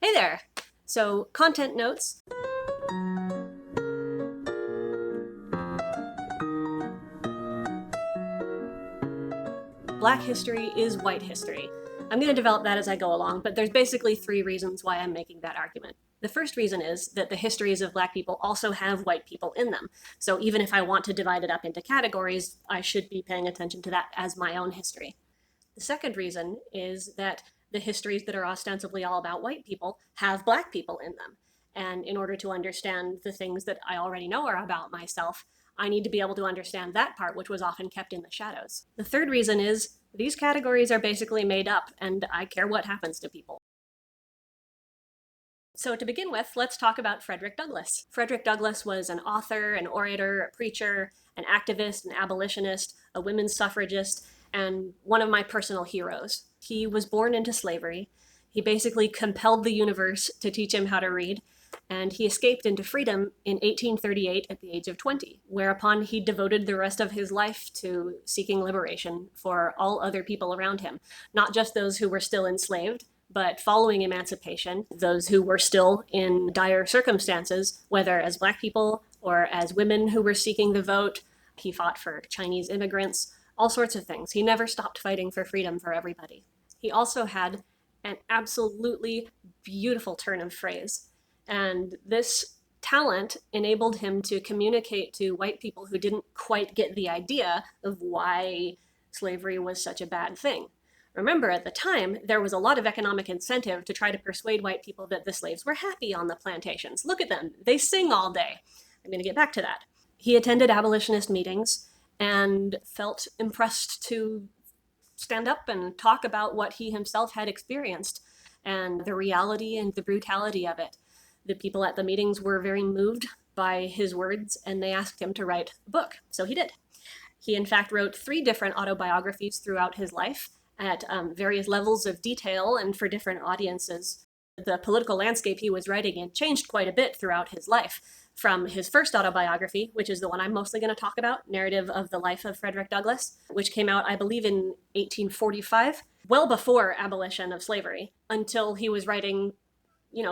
Hey there! So, content notes. Black history is white history. I'm going to develop that as I go along, but there's basically three reasons why I'm making that argument. The first reason is that the histories of Black people also have white people in them. So even if I want to divide it up into categories, I should be paying attention to that as my own history. The second reason is that the histories that are ostensibly all about white people have Black people in them. And in order to understand the things that I already know are about myself, I need to be able to understand that part, which was often kept in the shadows. The third reason is these categories are basically made up, and I care what happens to people. So, to begin with, let's talk about Frederick Douglass. Frederick Douglass was an author, an orator, a preacher, an activist, an abolitionist, a women's suffragist, and one of my personal heroes. He was born into slavery. He basically compelled the universe to teach him how to read, and he escaped into freedom in 1838 at the age of 20, whereupon he devoted the rest of his life to seeking liberation for all other people around him, not just those who were still enslaved, but following emancipation, those who were still in dire circumstances, whether as Black people or as women who were seeking the vote. He fought for Chinese immigrants, all sorts of things. He never stopped fighting for freedom for everybody. He also had an absolutely beautiful turn of phrase. And this talent enabled him to communicate to white people who didn't quite get the idea of why slavery was such a bad thing. Remember, at the time, there was a lot of economic incentive to try to persuade white people that the slaves were happy on the plantations. Look at them, they sing all day. I'm going to get back to that. He attended abolitionist meetings and felt impressed to stand up and talk about what he himself had experienced and the reality and the brutality of it. The people at the meetings were very moved by his words, and they asked him to write a book. So he did. He, in fact, wrote 3 different autobiographies throughout his life at various levels of detail and for different audiences. The political landscape he was writing in changed quite a bit throughout his life. From his first autobiography, which is the one I'm mostly going to talk about, Narrative of the Life of Frederick Douglass, which came out, I believe, in 1845, well before abolition of slavery, until he was writing,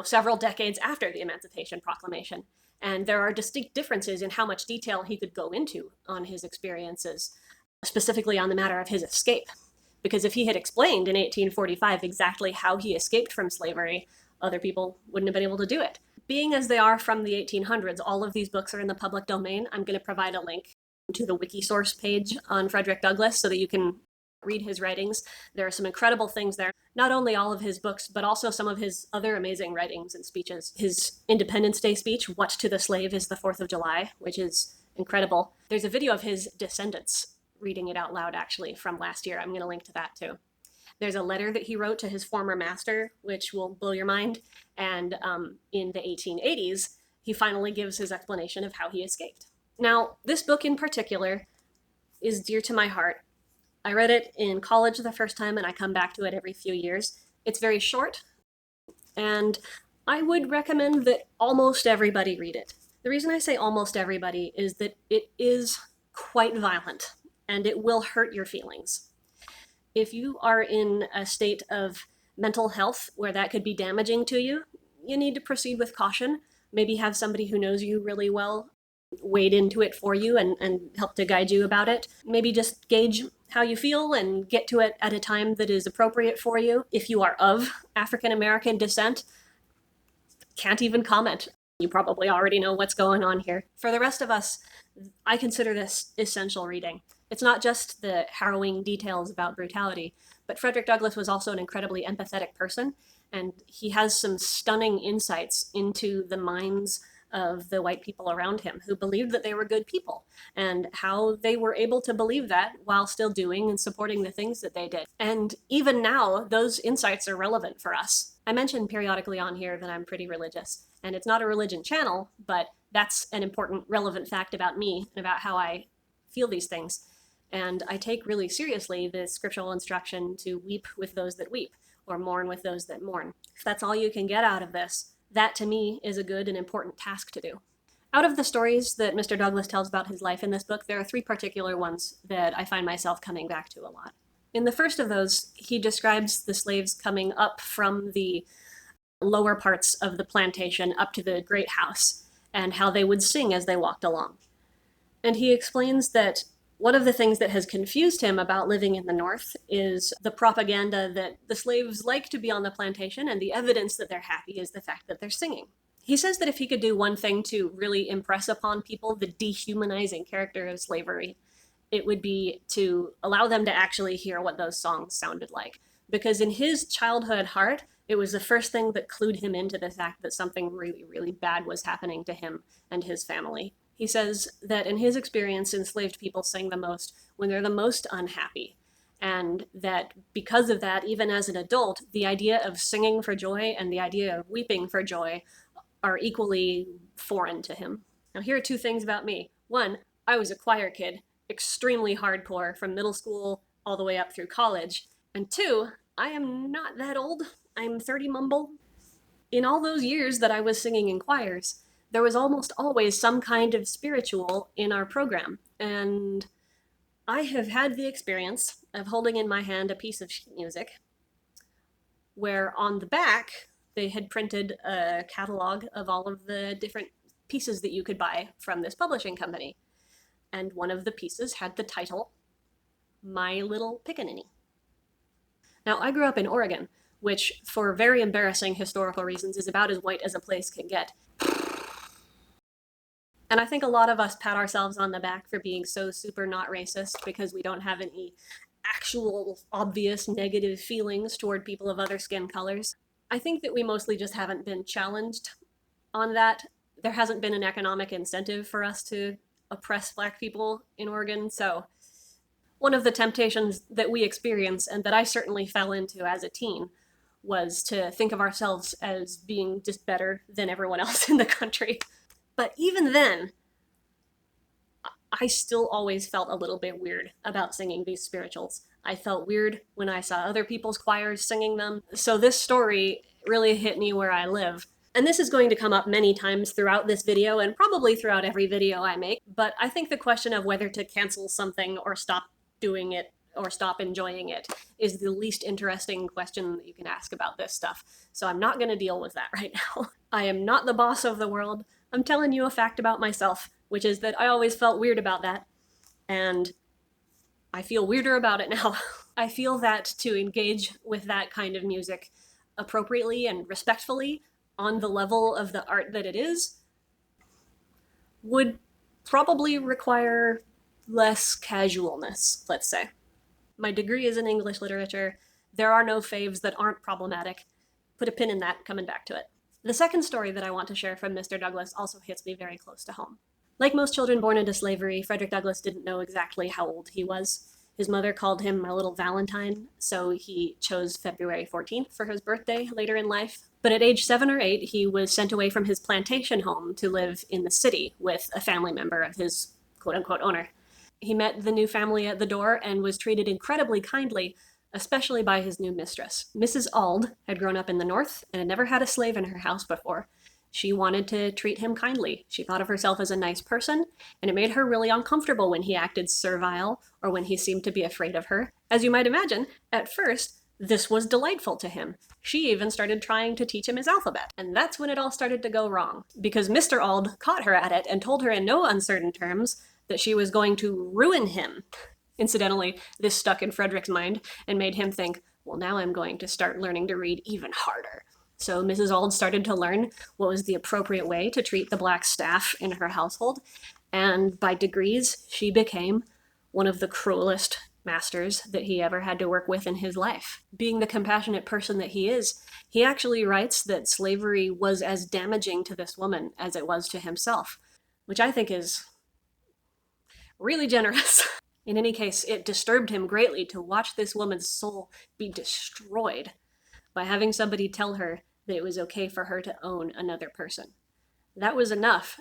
several decades after the Emancipation Proclamation. And there are distinct differences in how much detail he could go into on his experiences, specifically on the matter of his escape. Because if he had explained in 1845 exactly how he escaped from slavery, other people wouldn't have been able to do it. Being as they are from the 1800s, all of these books are in the public domain. I'm going to provide a link to the Wikisource page on Frederick Douglass so that you can read his writings. There are some incredible things there. Not only all of his books, but also some of his other amazing writings and speeches. His Independence Day speech, What to the Slave is the 4th of July, which is incredible. There's a video of his descendants reading it out loud, actually, from last year. I'm going to link to that too. There's a letter that he wrote to his former master, which will blow your mind. And in the 1880s, he finally gives his explanation of how he escaped. Now, this book in particular is dear to my heart. I read it in college the first time, and I come back to it every few years. It's very short, and I would recommend that almost everybody read it. The reason I say almost everybody is that it is quite violent, and it will hurt your feelings. If you are in a state of mental health where that could be damaging to you, you need to proceed with caution. Maybe have somebody who knows you really well wade into it for you and help to guide you about it. Maybe just gauge how you feel and get to it at a time that is appropriate for you. If you are of African American descent, can't even comment. You probably already know what's going on here. For the rest of us, I consider this essential reading. It's not just the harrowing details about brutality, but Frederick Douglass was also an incredibly empathetic person, and he has some stunning insights into the minds of the white people around him who believed that they were good people and how they were able to believe that while still doing and supporting the things that they did. And even now, those insights are relevant for us. I mentioned periodically on here that I'm pretty religious, and it's not a religion channel, but that's an important, relevant fact about me and about how I feel these things. And I take really seriously the scriptural instruction to weep with those that weep, or mourn with those that mourn. If that's all you can get out of this, that to me is a good and important task to do. Out of the stories that Mr. Douglass tells about his life in this book, there are 3 particular ones that I find myself coming back to a lot. In the first of those, he describes the slaves coming up from the lower parts of the plantation up to the great house, and how they would sing as they walked along. And he explains that one of the things that has confused him about living in the North is the propaganda that the slaves like to be on the plantation, and the evidence that they're happy is the fact that they're singing. He says that if he could do one thing to really impress upon people the dehumanizing character of slavery, it would be to allow them to actually hear what those songs sounded like. Because in his childhood heart, it was the first thing that clued him into the fact that something really, really bad was happening to him and his family. He says that in his experience, enslaved people sing the most when they're the most unhappy. And that because of that, even as an adult, the idea of singing for joy and the idea of weeping for joy are equally foreign to him. Now, here are two things about me. One, I was a choir kid, extremely hardcore from middle school all the way up through college. And two, I am not that old. I'm 30 mumble. In all those years that I was singing in choirs, there was almost always some kind of spiritual in our program. And I have had the experience of holding in my hand a piece of sheet music where on the back they had printed a catalog of all of the different pieces that you could buy from this publishing company. And one of the pieces had the title, My Little Pickaninny. Now, I grew up in Oregon, which, for very embarrassing historical reasons, is about as white as a place can get. And I think a lot of us pat ourselves on the back for being so super not racist because we don't have any actual obvious negative feelings toward people of other skin colors. I think that we mostly just haven't been challenged on that. There hasn't been an economic incentive for us to oppress Black people in Oregon, so one of the temptations that we experience and that I certainly fell into as a teen was to think of ourselves as being just better than everyone else in the country. But even then, I still always felt a little bit weird about singing these spirituals. I felt weird when I saw other people's choirs singing them. So this story really hit me where I live. And this is going to come up many times throughout this video and probably throughout every video I make. But I think the question of whether to cancel something or stop doing it or stop enjoying it is the least interesting question that you can ask about this stuff. So I'm not going to deal with that right now. I am not the boss of the world. I'm telling you a fact about myself, which is that I always felt weird about that, and I feel weirder about it now. I feel that to engage with that kind of music appropriately and respectfully on the level of the art that it is would probably require less casualness, let's say. My degree is in English literature. There are no faves that aren't problematic. Put a pin in that, coming back to it. The second story that I want to share from Mr. Douglas also hits me very close to home. Like most children born into slavery, Frederick Douglass didn't know exactly how old he was. His mother called him my little Valentine, so he chose February 14th for his birthday later in life. But at age 7 or 8, he was sent away from his plantation home to live in the city with a family member of his quote-unquote owner. He met the new family at the door and was treated incredibly kindly, especially by his new mistress. Mrs. Auld had grown up in the North and had never had a slave in her house before. She wanted to treat him kindly. She thought of herself as a nice person, and it made her really uncomfortable when he acted servile or when he seemed to be afraid of her. As you might imagine, at first, this was delightful to him. She even started trying to teach him his alphabet. And that's when it all started to go wrong, because Mr. Auld caught her at it and told her in no uncertain terms that she was going to ruin him. Incidentally, this stuck in Frederick's mind and made him think, well, now I'm going to start learning to read even harder. So Mrs. Auld started to learn what was the appropriate way to treat the Black staff in her household, and by degrees, she became one of the cruelest masters that he ever had to work with in his life. Being the compassionate person that he is, he actually writes that slavery was as damaging to this woman as it was to himself, which I think is really generous. In any case, it disturbed him greatly to watch this woman's soul be destroyed by having somebody tell her that it was okay for her to own another person. That was enough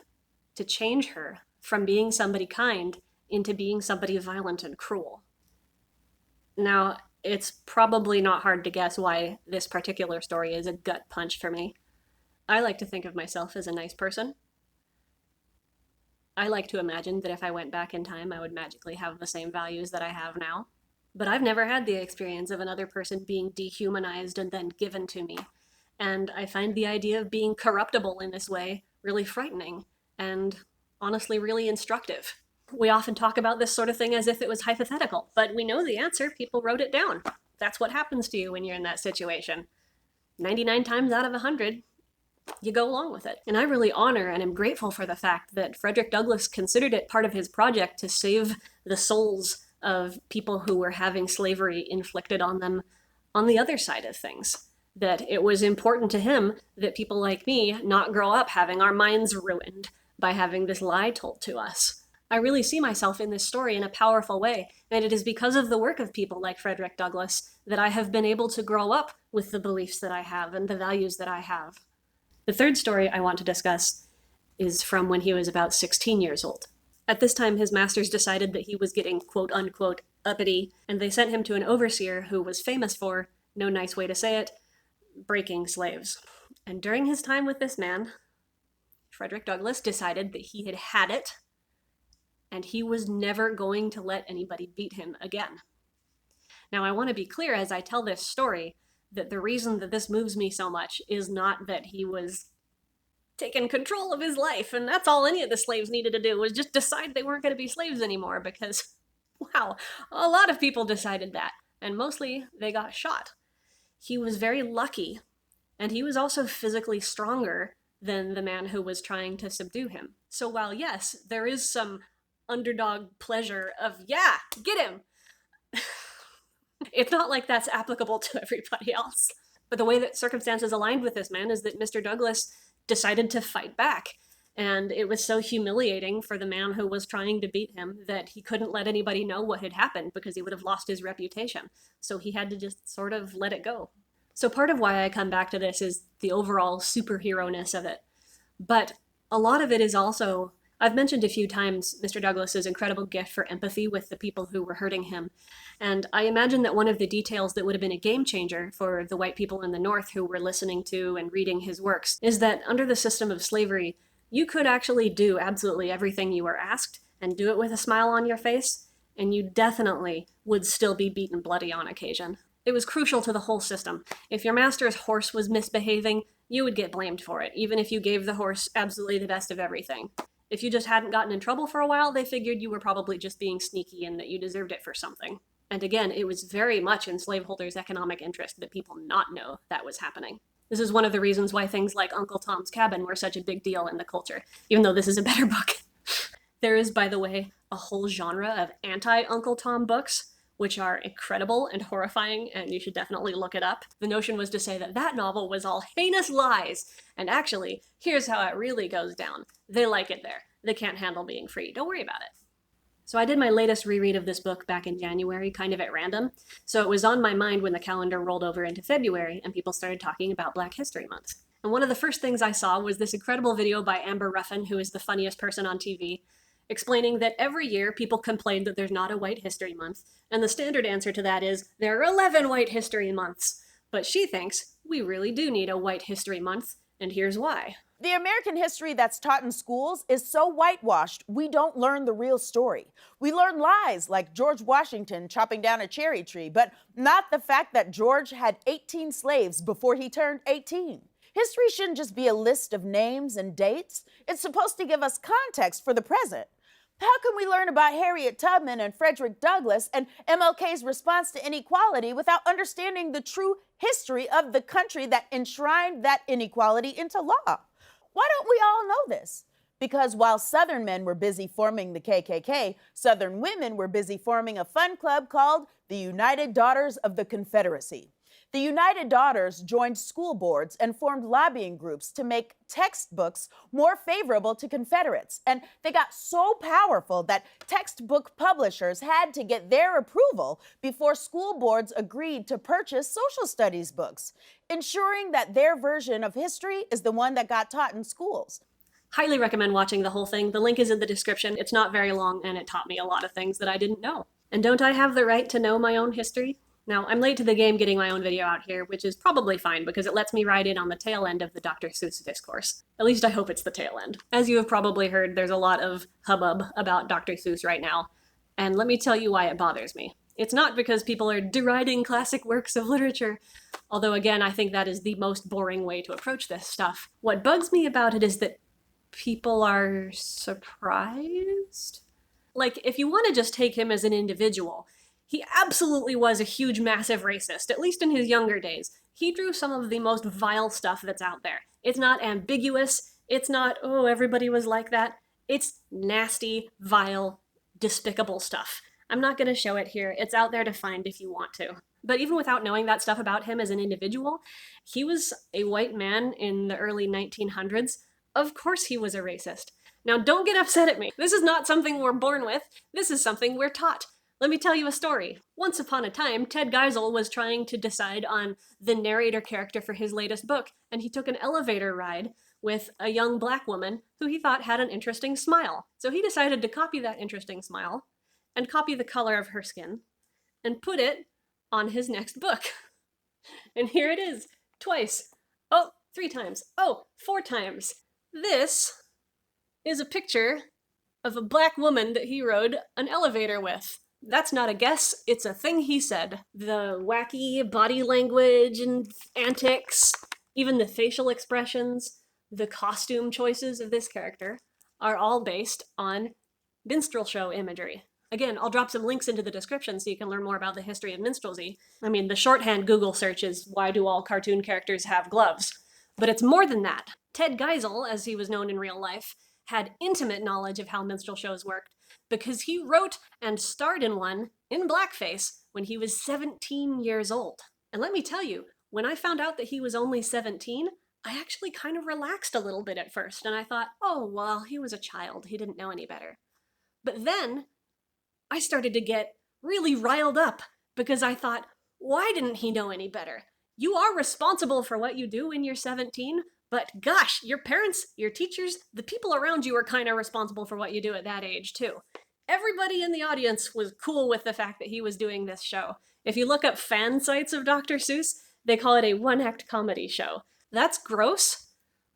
to change her from being somebody kind into being somebody violent and cruel. Now, it's probably not hard to guess why this particular story is a gut punch for me. I like to think of myself as a nice person. I like to imagine that if I went back in time, I would magically have the same values that I have now. But I've never had the experience of another person being dehumanized and then given to me. And I find the idea of being corruptible in this way really frightening and honestly really instructive. We often talk about this sort of thing as if it was hypothetical, but we know the answer. People wrote it down. That's what happens to you when you're in that situation. 99 times out of 100, you go along with it. And I really honor and am grateful for the fact that Frederick Douglass considered it part of his project to save the souls of people who were having slavery inflicted on them on the other side of things. That it was important to him that people like me not grow up having our minds ruined by having this lie told to us. I really see myself in this story in a powerful way, and it is because of the work of people like Frederick Douglass that I have been able to grow up with the beliefs that I have and the values that I have. The third story I want to discuss is from when he was about 16 years old. At this time, his masters decided that he was getting quote-unquote uppity, and they sent him to an overseer who was famous for, no nice way to say it, breaking slaves. And during his time with this man, Frederick Douglass decided that he had had it, and he was never going to let anybody beat him again. Now, I want to be clear as I tell this story that the reason that this moves me so much is not that he was taking control of his life, and that's all any of the slaves needed to do was just decide they weren't going to be slaves anymore, because, wow, a lot of people decided that, and mostly they got shot. He was very lucky, and he was also physically stronger than the man who was trying to subdue him. So while, yes, there is some underdog pleasure of, yeah, get him, it's not like that's applicable to everybody else. But the way that circumstances aligned with this man is that Mr. Douglass decided to fight back. And it was so humiliating for the man who was trying to beat him that he couldn't let anybody know what had happened because he would have lost his reputation. So he had to just sort of let it go. So part of why I come back to this is the overall superhero-ness of it. But a lot of it is also, I've mentioned a few times Mr. Douglass's incredible gift for empathy with the people who were hurting him. And I imagine that one of the details that would have been a game changer for the white people in the North who were listening to and reading his works is that under the system of slavery, you could actually do absolutely everything you were asked and do it with a smile on your face, and you definitely would still be beaten bloody on occasion. It was crucial to the whole system. If your master's horse was misbehaving, you would get blamed for it, even if you gave the horse absolutely the best of everything. If you just hadn't gotten in trouble for a while, they figured you were probably just being sneaky and that you deserved it for something. And again, it was very much in slaveholders' economic interest that people not know that was happening. This is one of the reasons why things like Uncle Tom's Cabin were such a big deal in the culture, even though this is a better book. There is, by the way, a whole genre of anti-Uncle Tom books, which are incredible and horrifying, and you should definitely look it up. The notion was to say that that novel was all heinous lies, and actually, here's how it really goes down. They like it there. They can't handle being free. Don't worry about it. So I did my latest reread of this book back in January, kind of at random, so it was on my mind when the calendar rolled over into February and people started talking about Black History Month. And one of the first things I saw was this incredible video by Amber Ruffin, who is the funniest person on TV, explaining that every year people complain that there's not a White History Month, and the standard answer to that is, there are 11 White History Months. But she thinks we really do need a White History Month, and here's why. The American history that's taught in schools is so whitewashed, we don't learn the real story. We learn lies like George Washington chopping down a cherry tree, but not the fact that George had 18 slaves before he turned 18. History shouldn't just be a list of names and dates. It's supposed to give us context for the present. How can we learn about Harriet Tubman and Frederick Douglass and MLK's response to inequality without understanding the true history of the country that enshrined that inequality into law? Why don't we all know this? Because while Southern men were busy forming the KKK, Southern women were busy forming a fun club called the United Daughters of the Confederacy. The United Daughters joined school boards and formed lobbying groups to make textbooks more favorable to Confederates. And they got so powerful that textbook publishers had to get their approval before school boards agreed to purchase social studies books, ensuring that their version of history is the one that got taught in schools. Highly recommend watching the whole thing. The link is in the description. It's not very long, and it taught me a lot of things that I didn't know. And don't I have the right to know my own history? Now, I'm late to the game getting my own video out here, which is probably fine because it lets me ride in on the tail end of the Dr. Seuss discourse. At least I hope it's the tail end. As you have probably heard, there's a lot of hubbub about Dr. Seuss right now, and let me tell you why it bothers me. It's not because people are deriding classic works of literature, although again, I think that is the most boring way to approach this stuff. What bugs me about it is that people are surprised. Like, if you want to just take him as an individual, he absolutely was a huge, massive racist, at least in his younger days. He drew some of the most vile stuff that's out there. It's not ambiguous. It's not, oh, everybody was like that. It's nasty, vile, despicable stuff. I'm not going to show it here. It's out there to find if you want to. But even without knowing that stuff about him as an individual, he was a white man in the early 1900s. Of course he was a racist. Now, don't get upset at me. This is not something we're born with. This is something we're taught. Let me tell you a story. Once upon a time, Ted Geisel was trying to decide on the narrator character for his latest book, and he took an elevator ride with a young black woman who he thought had an interesting smile. So he decided to copy that interesting smile and copy the color of her skin and put it on his next book. And here it is, twice. Oh, 3 times. Oh, 4 times. This is a picture of a black woman that he rode an elevator with. That's not a guess, it's a thing he said. The wacky body language and antics, even the facial expressions, the costume choices of this character are all based on minstrel show imagery. Again, I'll drop some links into the description so you can learn more about the history of minstrelsy. I mean, the shorthand Google search is, why do all cartoon characters have gloves? But it's more than that. Ted Geisel, as he was known in real life, had intimate knowledge of how minstrel shows worked because he wrote and starred in one in blackface when he was 17 years old. And let me tell you, when I found out that he was only 17, I actually kind of relaxed a little bit at first, and I thought, oh, well, he was a child. He didn't know any better. But then I started to get really riled up because I thought, why didn't he know any better? You are responsible for what you do when you're 17, but gosh, your parents, your teachers, the people around you are kind of responsible for what you do at that age, too. Everybody in the audience was cool with the fact that he was doing this show. If you look up fan sites of Dr. Seuss, they call it a one-act comedy show. That's gross,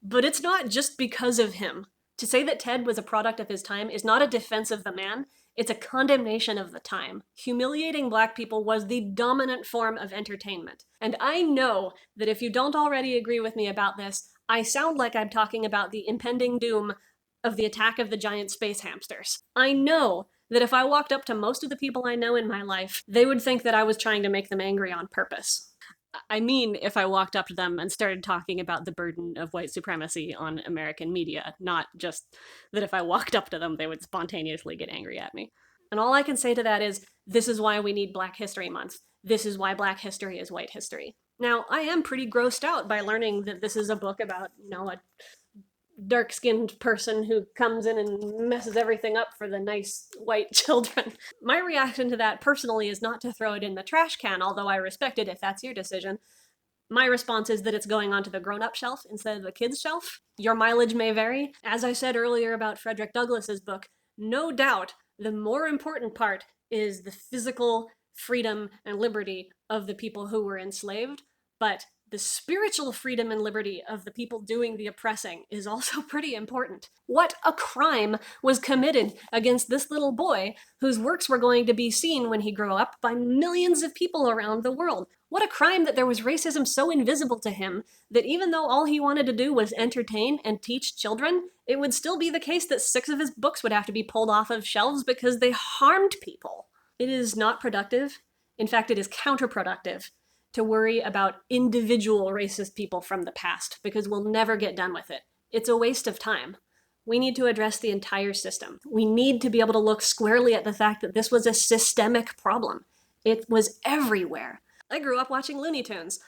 but it's not just because of him. To say that Ted was a product of his time is not a defense of the man, it's a condemnation of the time. Humiliating black people was the dominant form of entertainment. And I know that if you don't already agree with me about this, I sound like I'm talking about the impending doom of the attack of the giant space hamsters. I know that if I walked up to most of the people I know in my life, they would think that I was trying to make them angry on purpose. I mean, if I walked up to them and started talking about the burden of white supremacy on American media, not just that if I walked up to them, they would spontaneously get angry at me. And all I can say to that is, this is why we need Black History Month. This is why Black history is white history. Now, I am pretty grossed out by learning that this is a book about, a dark-skinned person who comes in and messes everything up for the nice white children. My reaction to that personally is not to throw it in the trash can, although I respect it if that's your decision. My response is that it's going onto the grown-up shelf instead of the kids' shelf. Your mileage may vary. As I said earlier about Frederick Douglass's book, no doubt the more important part is the physical freedom and liberty of the people who were enslaved, but the spiritual freedom and liberty of the people doing the oppressing is also pretty important. What a crime was committed against this little boy whose works were going to be seen when he grew up by millions of people around the world. What a crime that there was racism so invisible to him that even though all he wanted to do was entertain and teach children, it would still be the case that 6 of his books would have to be pulled off of shelves because they harmed people. It is not productive. In fact, it is counterproductive to worry about individual racist people from the past, because we'll never get done with it. It's a waste of time. We need to address the entire system. We need to be able to look squarely at the fact that this was a systemic problem. It was everywhere. I grew up watching Looney Tunes.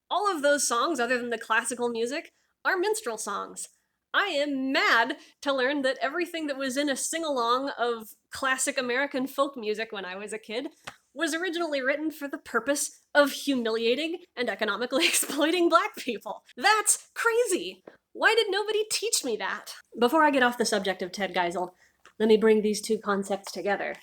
All of those songs, other than the classical music, are minstrel songs. I am mad to learn that everything that was in a sing-along of classic American folk music when I was a kid was originally written for the purpose of humiliating and economically exploiting black people. That's crazy! Why did nobody teach me that? Before I get off the subject of Ted Geisel, let me bring these two concepts together.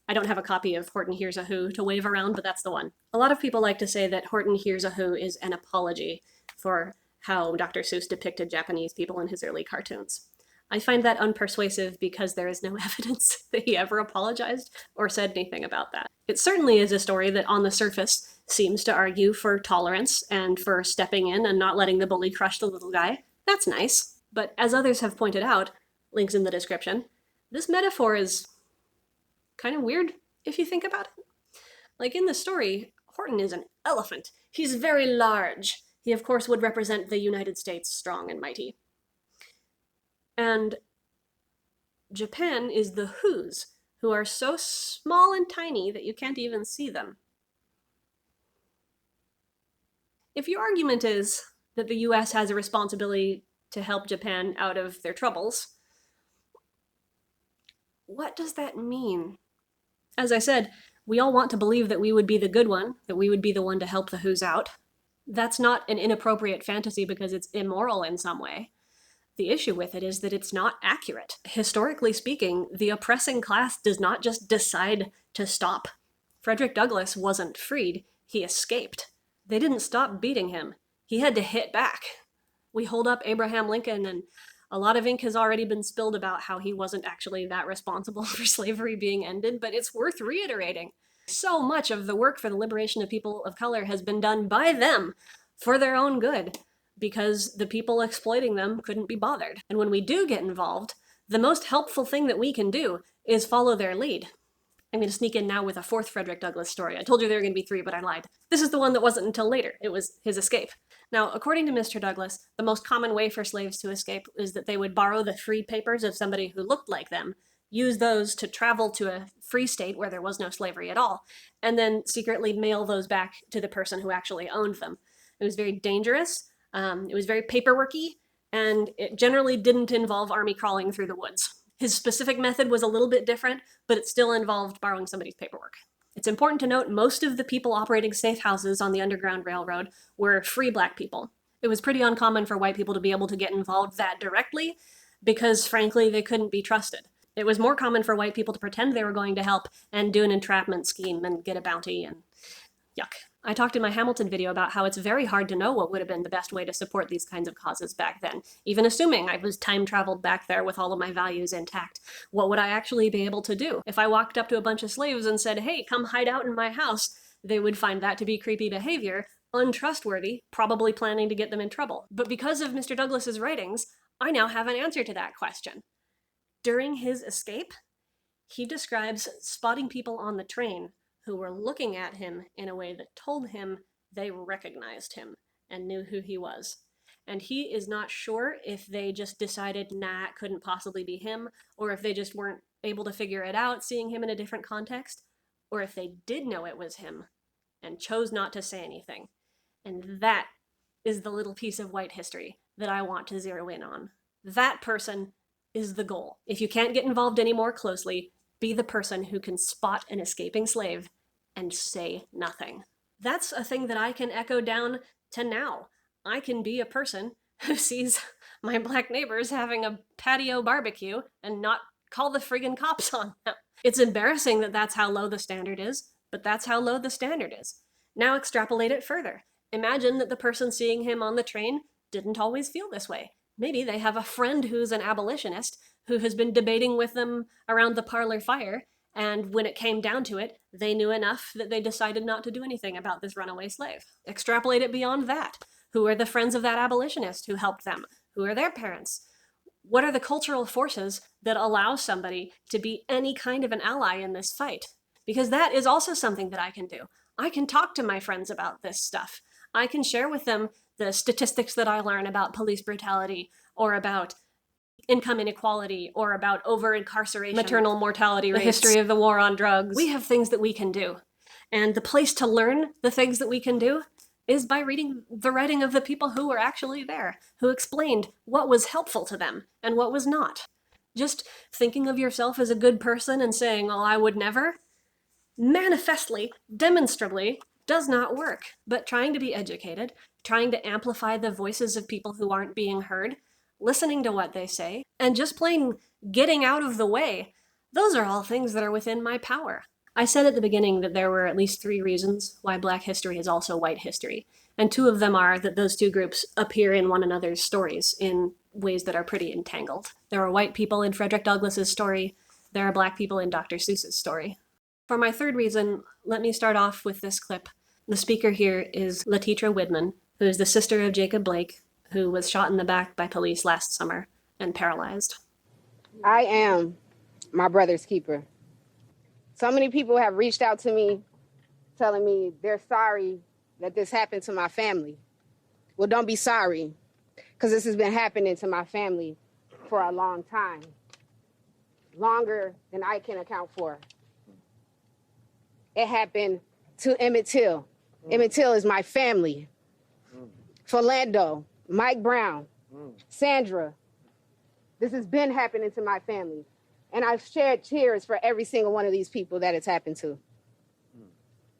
I don't have a copy of Horton Hears a Who to wave around, but that's the one. A lot of people like to say that Horton Hears a Who is an apology for how Dr. Seuss depicted Japanese people in his early cartoons. I find that unpersuasive because there is no evidence that he ever apologized or said anything about that. It certainly is a story that on the surface seems to argue for tolerance and for stepping in and not letting the bully crush the little guy. That's nice. But as others have pointed out, links in the description, this metaphor is kind of weird if you think about it. Like in the story, Horton is an elephant. He's very large. He, of course, would represent the United States strong and mighty. And Japan is the Who's, who are so small and tiny that you can't even see them. If your argument is that the US has a responsibility to help Japan out of their troubles, what does that mean? As I said, we all want to believe that we would be the good one, that we would be the one to help the Who's out. That's not an inappropriate fantasy because it's immoral in some way. The issue with it is that it's not accurate. Historically speaking, the oppressing class does not just decide to stop. Frederick Douglass wasn't freed, he escaped. They didn't stop beating him. He had to hit back. We hold up Abraham Lincoln, and a lot of ink has already been spilled about how he wasn't actually that responsible for slavery being ended, but it's worth reiterating. So much of the work for the liberation of people of color has been done by them for their own good, because the people exploiting them couldn't be bothered. And when we do get involved, the most helpful thing that we can do is follow their lead. I'm going to sneak in now with a fourth Frederick Douglass story. I told you there were going to be 3, but I lied. This is the one that wasn't until later. It was his escape. Now, according to Mr. Douglass, the most common way for slaves to escape is that they would borrow the free papers of somebody who looked like them, use those to travel to a free state where there was no slavery at all, and then secretly mail those back to the person who actually owned them. It was very dangerous. It was very paperworky, and it generally didn't involve army crawling through the woods. His specific method was a little bit different, but it still involved borrowing somebody's paperwork. It's important to note most of the people operating safe houses on the Underground Railroad were free black people. It was pretty uncommon for white people to be able to get involved that directly because, frankly, they couldn't be trusted. It was more common for white people to pretend they were going to help and do an entrapment scheme and get a bounty, and yuck. I talked in my Hamilton video about how it's very hard to know what would have been the best way to support these kinds of causes back then. Even assuming I was time traveled back there with all of my values intact, what would I actually be able to do? If I walked up to a bunch of slaves and said, hey, come hide out in my house, they would find that to be creepy behavior, untrustworthy, probably planning to get them in trouble. But because of Mr. Douglass's writings, I now have an answer to that question. During his escape, he describes spotting people on the train who were looking at him in a way that told him they recognized him and knew who he was. And he is not sure if they just decided, nah, it couldn't possibly be him, or if they just weren't able to figure it out seeing him in a different context, or if they did know it was him and chose not to say anything. And that is the little piece of white history that I want to zero in on. That person is the goal. If you can't get involved any more closely, be the person who can spot an escaping slave and say nothing. That's a thing that I can echo down to now. I can be a person who sees my black neighbors having a patio barbecue and not call the friggin' cops on them. It's embarrassing that that's how low the standard is, but that's how low the standard is. Now extrapolate it further. Imagine that the person seeing him on the train didn't always feel this way. Maybe they have a friend who's an abolitionist who has been debating with them around the parlor fire, and when it came down to it, they knew enough that they decided not to do anything about this runaway slave. Extrapolate it beyond that. Who are the friends of that abolitionist who helped them? Who are their parents? What are the cultural forces that allow somebody to be any kind of an ally in this fight? Because that is also something that I can do. I can talk to my friends about this stuff. I can share with them the statistics that I learn about police brutality, or about income inequality, or about over-incarceration, maternal mortality rates, the history of the war on drugs. We have things that we can do. And the place to learn the things that we can do is by reading the writing of the people who were actually there, who explained what was helpful to them and what was not. Just thinking of yourself as a good person and saying, oh, I would never, manifestly, demonstrably, does not work. But trying to be educated, trying to amplify the voices of people who aren't being heard, listening to what they say, and just plain getting out of the way, those are all things that are within my power. I said at the beginning that there were at least 3 reasons why Black history is also white history, and 2 of them are that those 2 groups appear in one another's stories in ways that are pretty entangled. There are white people in Frederick Douglass's story. There are black people in Dr. Seuss's story. For my third reason, let me start off with this clip. The speaker here is Latitra Widman, who is the sister of Jacob Blake, who was shot in the back by police last summer and paralyzed. I am my brother's keeper. So many people have reached out to me telling me they're sorry that this happened to my family. Well, don't be sorry, because this has been happening to my family for a long time, longer than I can account for. It happened to Emmett Till. Emmett Till is my family. Philando, Mike Brown, Sandra. This has been happening to my family. And I've shed tears for every single one of these people that it's happened to.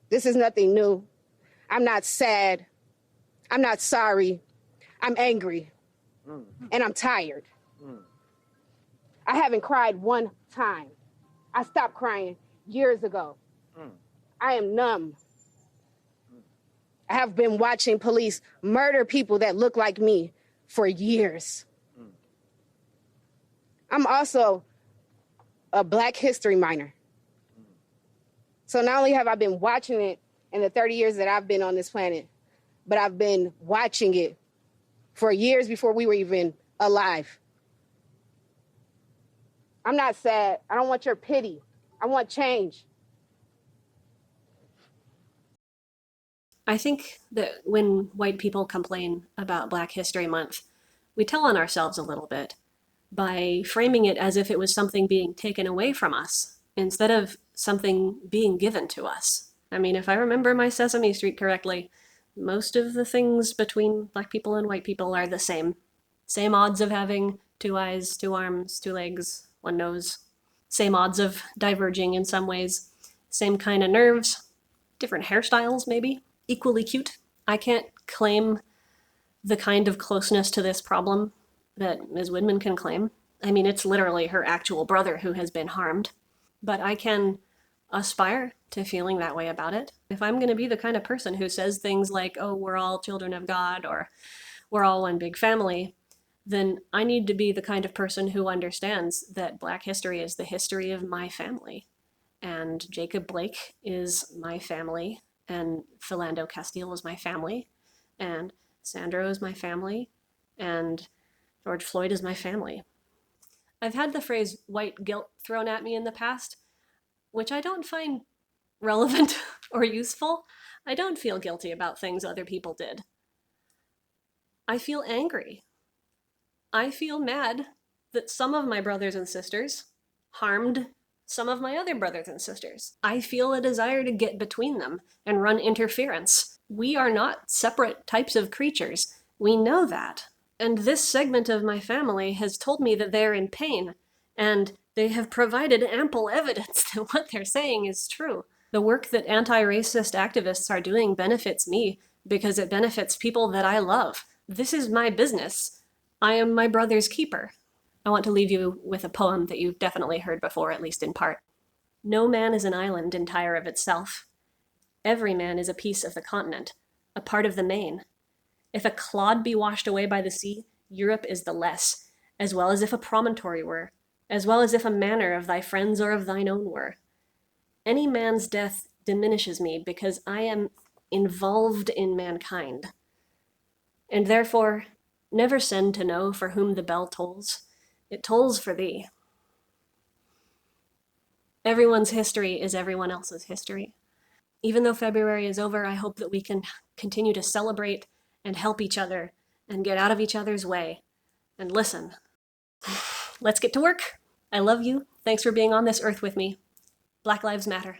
This is nothing new. I'm not sad. I'm not sorry. I'm angry. And I'm tired. I haven't cried one time. I stopped crying years ago. I am numb. I have been watching police murder people that look like me for years. I'm also a Black history minor. So not only have I been watching it in the 30 years that I've been on this planet, but I've been watching it for years before we were even alive. I'm not sad. I don't want your pity. I want change. I think that when white people complain about Black History Month, we tell on ourselves a little bit by framing it as if it was something being taken away from us instead of something being given to us. I mean, if I remember my Sesame Street correctly, most of the things between Black people and white people are the same. Same odds of having 2 eyes, 2 arms, 2 legs, 1 nose. Same odds of diverging in some ways. Same kind of nerves. Different hairstyles, maybe. Equally cute. I can't claim the kind of closeness to this problem that Ms. Widman can claim. I mean, it's literally her actual brother who has been harmed. But I can aspire to feeling that way about it. If I'm going to be the kind of person who says things like, oh, we're all children of God, or we're all one big family, then I need to be the kind of person who understands that Black history is the history of my family. And Jacob Blake is my family, and Philando Castile is my family, and Sandro is my family, and George Floyd is my family. I've had the phrase white guilt thrown at me in the past, which I don't find relevant or useful. I don't feel guilty about things other people did. I feel angry. I feel mad that some of my brothers and sisters harmed some of my other brothers and sisters. I feel a desire to get between them and run interference. We are not separate types of creatures. We know that. And this segment of my family has told me that they're in pain, and they have provided ample evidence that what they're saying is true. The work that anti-racist activists are doing benefits me because it benefits people that I love. This is my business. I am my brother's keeper. I want to leave you with a poem that you've definitely heard before, at least in part. No man is an island entire of itself. Every man is a piece of the continent, a part of the main. If a clod be washed away by the sea, Europe is the less, as well as if a promontory were, as well as if a manor of thy friends or of thine own were. Any man's death diminishes me because I am involved in mankind. And therefore, never send to know for whom the bell tolls. It tolls for thee. Everyone's history is everyone else's history. Even though February is over, I hope that we can continue to celebrate and help each other and get out of each other's way and listen. Let's get to work. I love you. Thanks for being on this earth with me. Black Lives Matter.